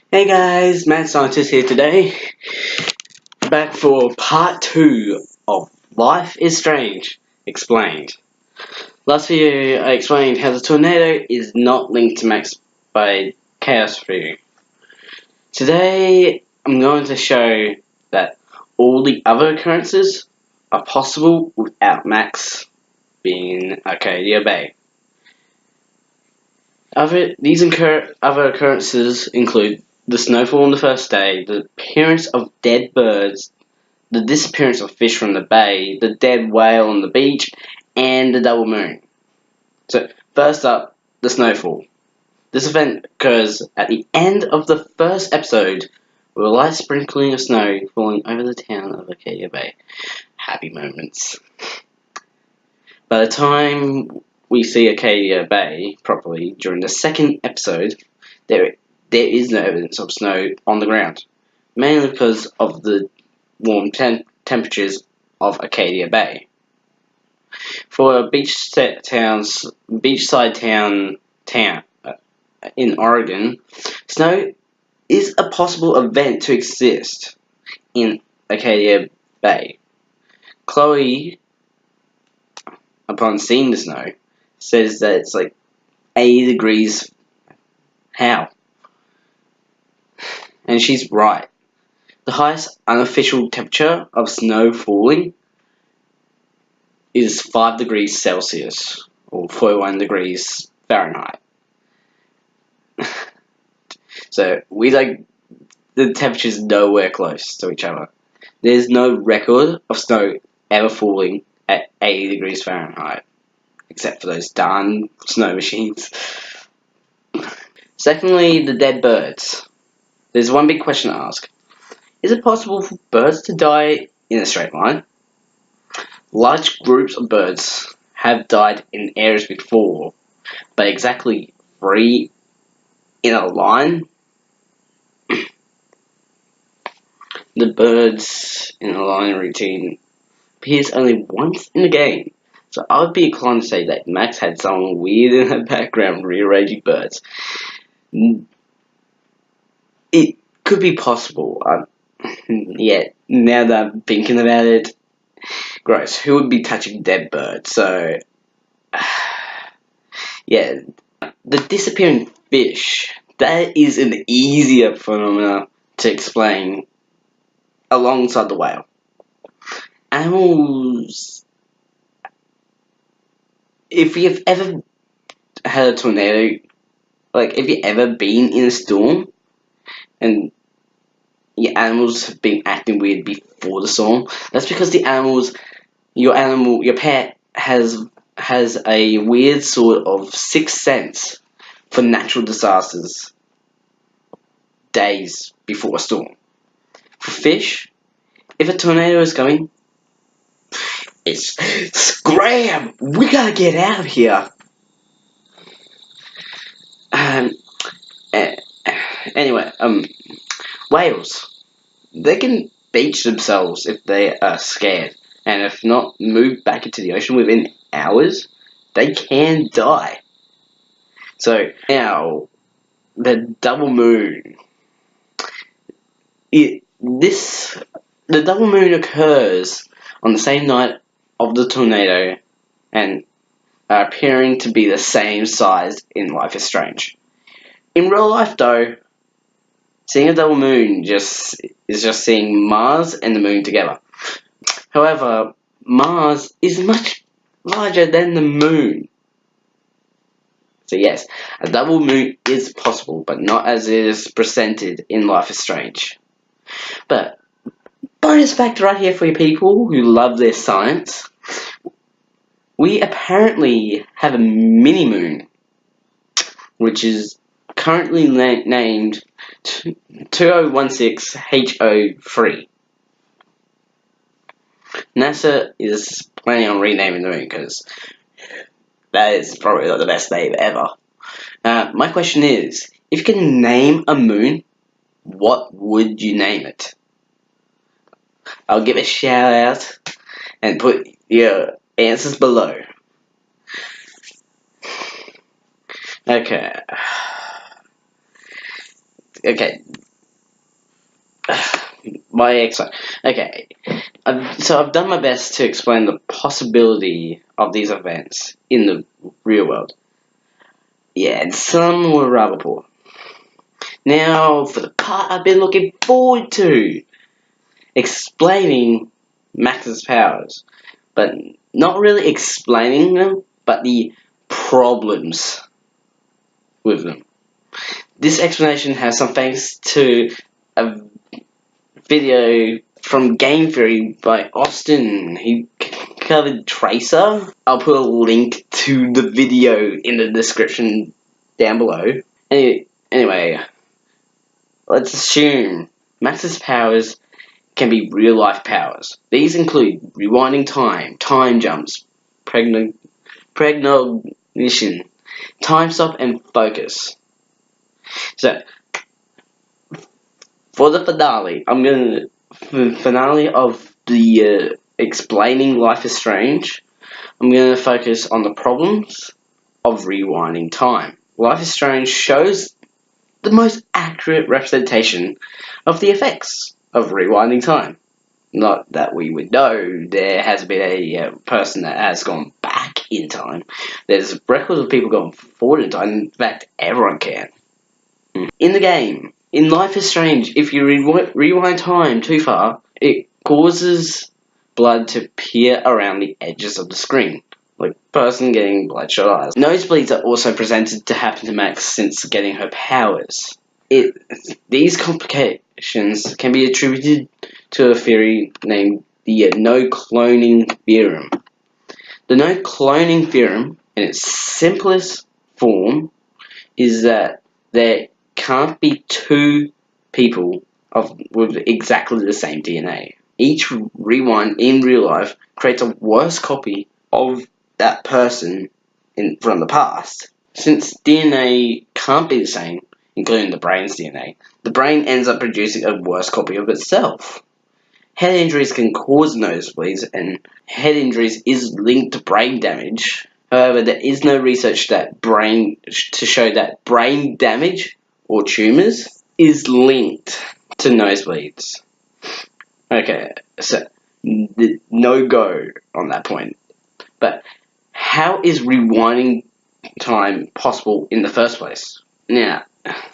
Hey guys, Mad Scientist here today, back for part 2 of Life is Strange Explained. Last video I explained how the tornado is not linked to Max by chaos theory. Today I'm going to show that all the other occurrences are possible without Max being in Arcadia Bay. Other occurrences include the snowfall on the first day, the appearance of dead birds, the disappearance of fish from the bay, the dead whale on the beach, and the double moon. So, first up, the snowfall. This event occurs at the end of the first episode, with a light sprinkling of snow falling over the town of Arcadia Bay. Happy moments. By the time we see Arcadia Bay properly during the second episode, there is no evidence of snow on the ground, mainly because of the warm temperatures of Arcadia Bay. For a beachside town in Oregon, snow is a possible event to exist in Arcadia Bay. Chloe, upon seeing the snow, says that it's like 80 degrees. How? And she's right. The highest unofficial temperature of snow falling is 5 degrees Celsius, or 41 degrees Fahrenheit. So, the temperature's nowhere close to each other. There's no record of snow ever falling at 80 degrees Fahrenheit, except for those darn snow machines. Secondly, the dead birds. There's one big question to ask. Is it possible for birds to die in a straight line? Large groups of birds have died in areas before, but exactly 3 in a line? The birds in a line routine appears only once in the game, so I would be inclined to say that Max had someone weird in her background rearranging birds. It could be possible, yet now that I'm thinking about it, gross, who would be touching dead birds? So, yeah, the disappearing fish, that is an easier phenomenon to explain alongside the whale. Animals, if you've ever had a tornado, like if you've ever been in a storm and your animals have been acting weird before the storm, that's because your pet has a weird sort of sixth sense for natural disasters days before a storm. For fish, if a tornado is coming, it's scram! We gotta get out of here. Anyway, whales. They can beach themselves if they are scared, and if not moved back into the ocean within hours, they can die. So now, the double moon. The double moon occurs on the same night of the tornado, and appearing to be the same size in Life is Strange. In real life, though, seeing a double moon is just seeing Mars and the moon together. However, Mars is much larger than the moon. So yes, a double moon is possible, but not as it is presented in Life is Strange. But, bonus fact right here for you people who love their science. We apparently have a mini-moon, which is currently named 2016HO3. NASA is planning on renaming the moon because that is probably not the best name ever. My question is, if you can name a moon, what would you name it? I'll give a shout out and put your answers below. Okay, Okay, so I've done my best to explain the possibility of these events in the real world. Yeah, and some were rather poor. Now, for the part I've been looking forward to, explaining Max's powers, but not really explaining them, but the problems with them. This explanation has some thanks to a video from Game Theory by Austin. He covered Tracer. I'll put a link to the video in the description down below. Anyway, let's assume Max's powers can be real-life powers. These include rewinding time, time jumps, precognition, time stop, and focus. So, for the finale, finale of the explaining Life is Strange, I'm going to focus on the problems of rewinding time. Life is Strange shows the most accurate representation of the effects of rewinding time. Not that we would know, there has been a person that has gone back in time. There's records of people going forward in time. In fact, everyone can. In the game, in Life is Strange, if you rewind time too far, it causes blood to appear around the edges of the screen, like a person getting bloodshot eyes. Nosebleeds are also presented to happen to Max since getting her powers. These complications can be attributed to a theory named the Nocloning Theorem. The Nocloning Theorem, in its simplest form, is that there can't be two people with exactly the same DNA. Each rewind in real life creates a worse copy of that person from the past. Since DNA can't be the same, including the brain's DNA, the brain ends up producing a worse copy of itself. Head injuries can cause nosebleeds, and head injuries is linked to brain damage. However, there is no research to show that brain damage or tumours is linked to nosebleeds. Okay, so no go on that point. But how is rewinding time possible in the first place? Now,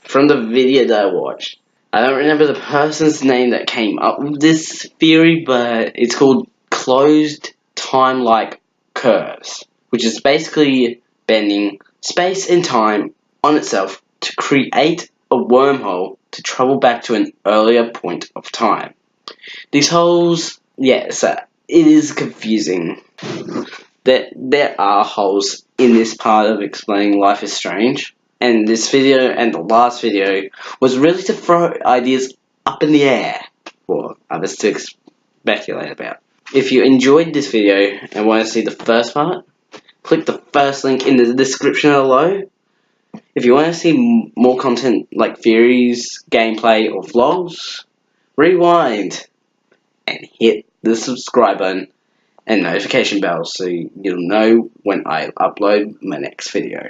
from the video that I watched, I don't remember the person's name that came up with this theory, but it's called closed Timelike curves, which is basically bending space and time on itself to create a wormhole to travel back to an earlier point of time. These holes, so it is confusing. There are holes in this part of explaining Life is Strange, and this video and the last video was really to throw ideas up in the air for others to speculate about. If you enjoyed this video and want to see the first part, click the first link in the description below. If you want to see more content like theories, gameplay, or vlogs, rewind and hit the subscribe button and notification bell so you'll know when I upload my next video.